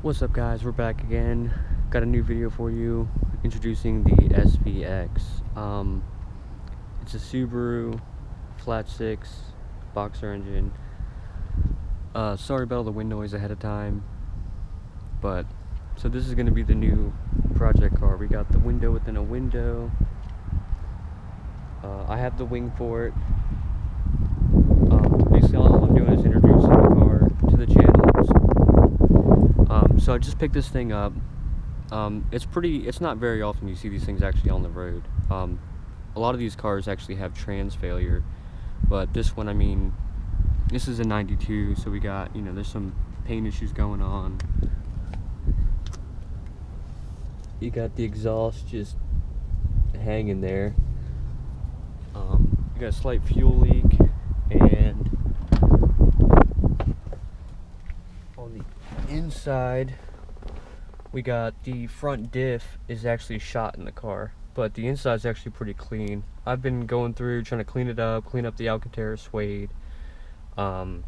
What's up, guys? We're back again. Got a new video for you introducing the Svx. It's a Subaru Svx boxer engine. Sorry about all the wind noise ahead of time, but so this is going to be the new project car. We got the window within a window. I have the wing for it. Basically all I'm doing is introducing the car to the channel. So I just picked this thing up. It's not very often you see these things actually on the road. A lot of these cars actually have trans failure, but this one, I mean, this is a 92, so we got, there's some paint issues going on. You got the exhaust just hanging there. You got a slight fuel leak, and on the inside we got the front diff is actually shot in the car, but the inside is actually pretty clean. I've been going through trying to clean it up, clean up the Alcantara suede, and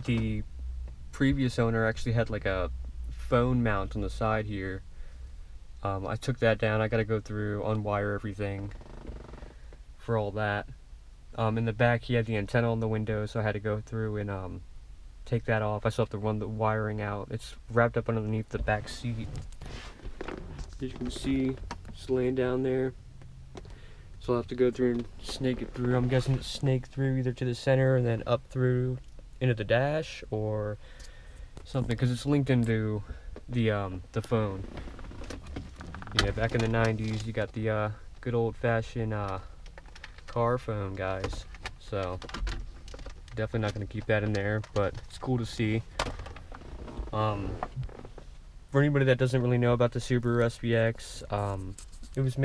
the previous owner actually had like a phone mount on the side here. I took that down. I gotta go through, unwire everything for all that. In the back he had the antenna on the window, so I had to go through and take that off. I still have to run the wiring out. It's wrapped up underneath the back seat. As you can see, it's laying down there. So I'll have to go through and snake it through. I'm guessing it's snake through either to the center and then up through into the dash or something, because it's linked into the phone. Yeah, back in the 90s, you got the good old-fashioned car phone, guys. So definitely not going to keep that in there, but it's cool to see. For anybody that doesn't really know about the Subaru Svx, it was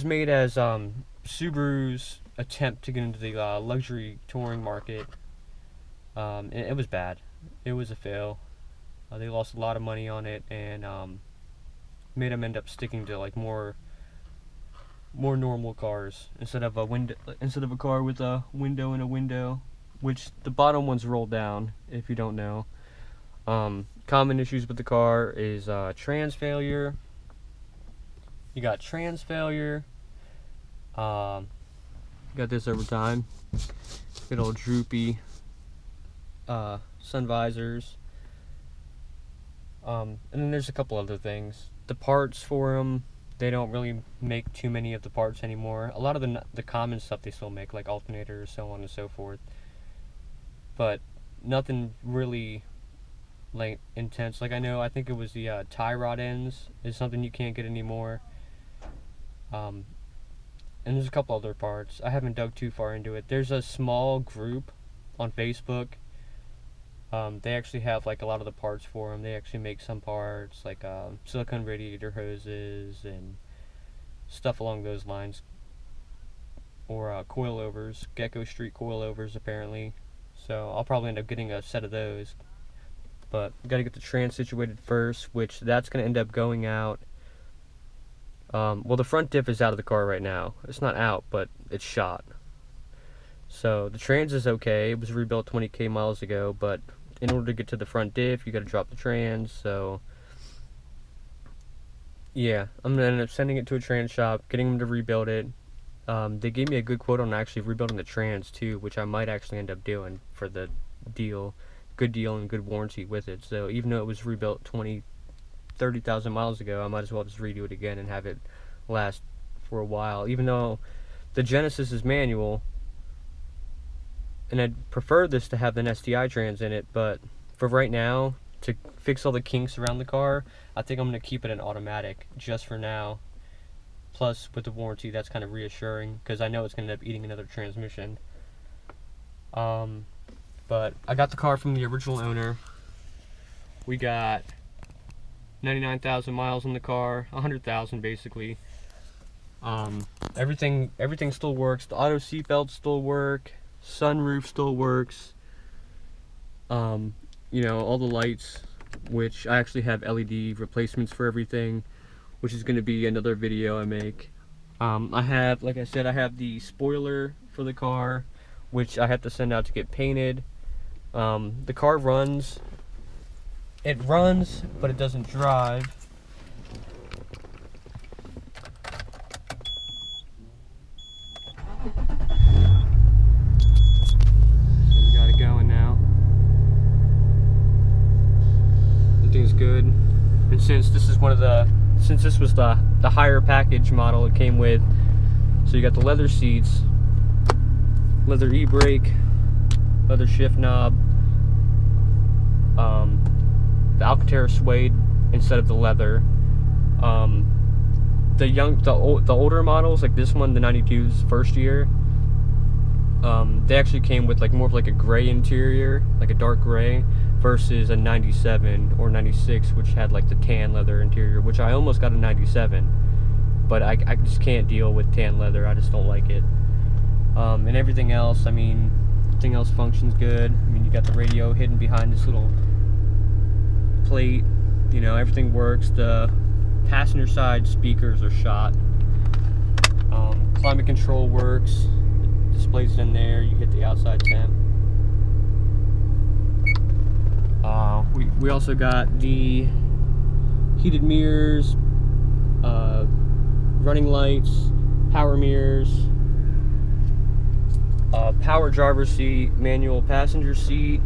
made as Subaru's attempt to get into the luxury touring market. And it was bad. It was a fail. They lost a lot of money on it, and made them end up sticking to like more normal cars instead of a car with a window and a window, which the bottom one's rolled down, if you don't know. Common issues with the car is trans failure. You got trans failure. Got this over time. Good old droopy sun visors. And then there's a couple other things. The parts for them, they don't really make too many of the parts anymore. A lot of the common stuff they still make, like alternators, so on and so forth. But nothing really like intense. Like I think it was the tie rod ends is something you can't get anymore. And there's a couple other parts. I haven't dug too far into it. There's a small group on Facebook. They actually have like a lot of the parts for them. They actually make some parts like silicone radiator hoses and stuff along those lines, or coilovers, Gecko Street coilovers apparently. So I'll probably end up getting a set of those, but gotta get the trans situated first, which that's gonna end up going out. Well, the front diff is out of the car right now. It's not out, but it's shot. So the trans is okay. It was rebuilt 20k miles ago, but in order to get to the front diff, you got to drop the trans. So yeah, I'm gonna end up sending it to a trans shop, getting them to rebuild it. They gave me a good quote on actually rebuilding the trans too, which I might actually end up doing for the deal. Good deal and good warranty with it. So even though it was rebuilt 30,000 miles ago, I might as well just redo it again and have it last for a while. Even though the Genesis is manual, and I'd prefer this to have an STI trans in it, but for right now, to fix all the kinks around the car, I think I'm going to keep it in automatic just for now. Plus, with the warranty, that's kind of reassuring, because I know it's going to end up eating another transmission. But I got the car from the original owner. We got 99,000 miles on the car, 100,000 basically. Everything still works. The auto seatbelts still work. Sunroof still works. All the lights, which I actually have LED replacements for everything, which is going to be another video I make. I have, like I said, I have the spoiler for the car, which I have to send out to get painted. The car runs. It runs, but it doesn't drive. So we got it going now. Everything's good. And since this is since this was the higher package model it came with, so you got the leather seats, leather e-brake, leather shift knob, the Alcantara suede instead of the leather. The older models, like this one, the 92's first year, they actually came with like more of like a gray interior, like a dark gray, versus a 97 or 96, which had like the tan leather interior, which I almost got a 97, but I just can't deal with tan leather. I just don't like it. And everything else, I mean, everything else functions good. I mean, you got the radio hidden behind this little plate. You know, everything works. The passenger side speakers are shot. Climate control works. It displays it in there. You hit the outside temp. We also got the heated mirrors, running lights, power mirrors, power driver's seat, manual passenger seat.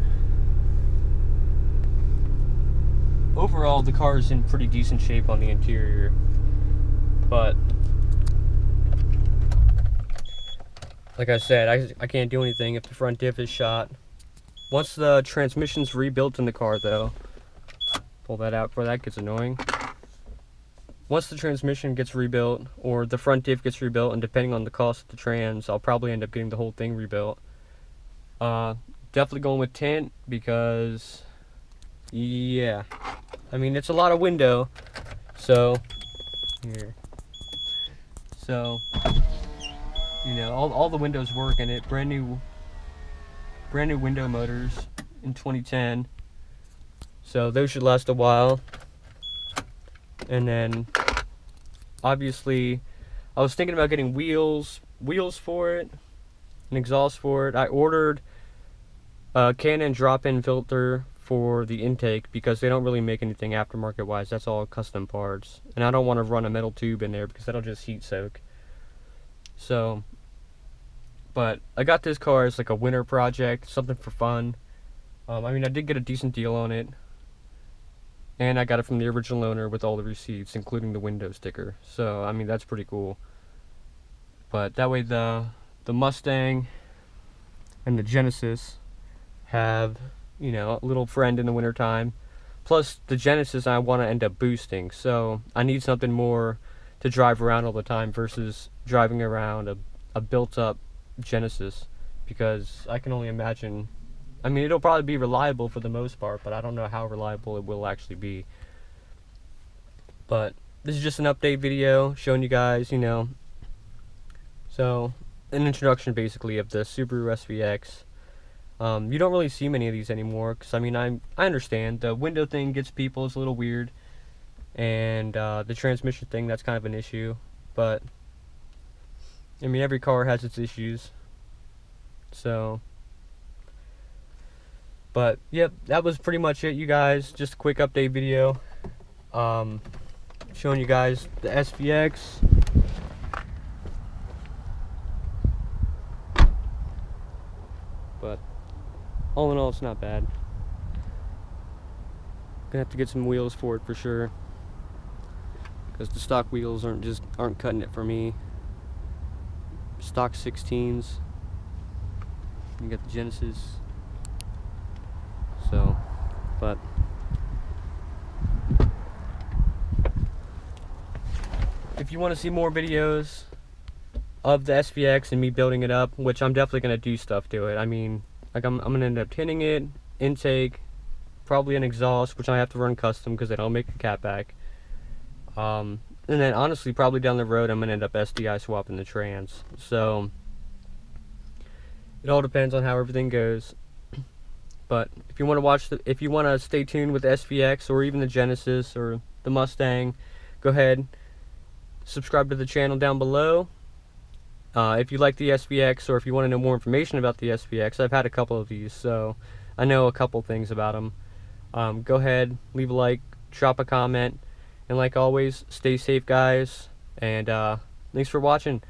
Overall, the car is in pretty decent shape on the interior, but like I said, I can't do anything if the front diff is shot. Once the transmission's rebuilt in the car, though, pull that out before that gets annoying. Once the transmission gets rebuilt, or the front diff gets rebuilt, and depending on the cost of the trans, I'll probably end up getting the whole thing rebuilt. Definitely going with tint, because, yeah, I mean, it's a lot of window, so, here, so, you know, all the windows work in it. Brand new window motors in 2010, so those should last a while. And then obviously I was thinking about getting wheels for it, an exhaust for it. I ordered a Canon drop-in filter for the intake because they don't really make anything aftermarket wise. That's all custom parts, and I don't want to run a metal tube in there because that'll just heat soak. So, but I got this car as like a winter project, something for fun. I mean, I did get a decent deal on it, and I got it from the original owner with all the receipts, including the window sticker. So, I mean, that's pretty cool. But that way the Mustang and the Genesis have, you know, a little friend in the wintertime. Plus, the Genesis I want to end up boosting, so I need something more to drive around all the time versus driving around a built-up Genesis, because I can only imagine, I mean, it'll probably be reliable for the most part, but I don't know how reliable it will actually be. But this is just an update video showing you guys, you know, so an introduction basically of the Subaru SVX. You don't really see many of these anymore, because I mean, I understand the window thing gets people, it's a little weird, and the transmission thing, that's kind of an issue, but I mean, every car has its issues. So, but yep, that was pretty much it, you guys. Just a quick update video, showing you guys the SVX. But all in all, it's not bad. Gonna have to get some wheels for it for sure, because the stock wheels aren't cutting it for me. Stock 16s. You got the Genesis. So, but if you want to see more videos of the SVX and me building it up, which I'm definitely gonna do stuff to it. I mean, like I'm gonna end up tinting it, intake, probably an exhaust, which I have to run custom because they don't make a catback. And then honestly, probably down the road, I'm gonna end up SDI swapping the trans. So it all depends on how everything goes. But if you want to stay tuned with the SVX or even the Genesis or the Mustang, go ahead, subscribe to the channel down below. If you like the SVX, or if you want to know more information about the SVX, I've had a couple of these, so I know a couple things about them. Go ahead, leave a like, drop a comment, and like always, stay safe, guys, and thanks for watching.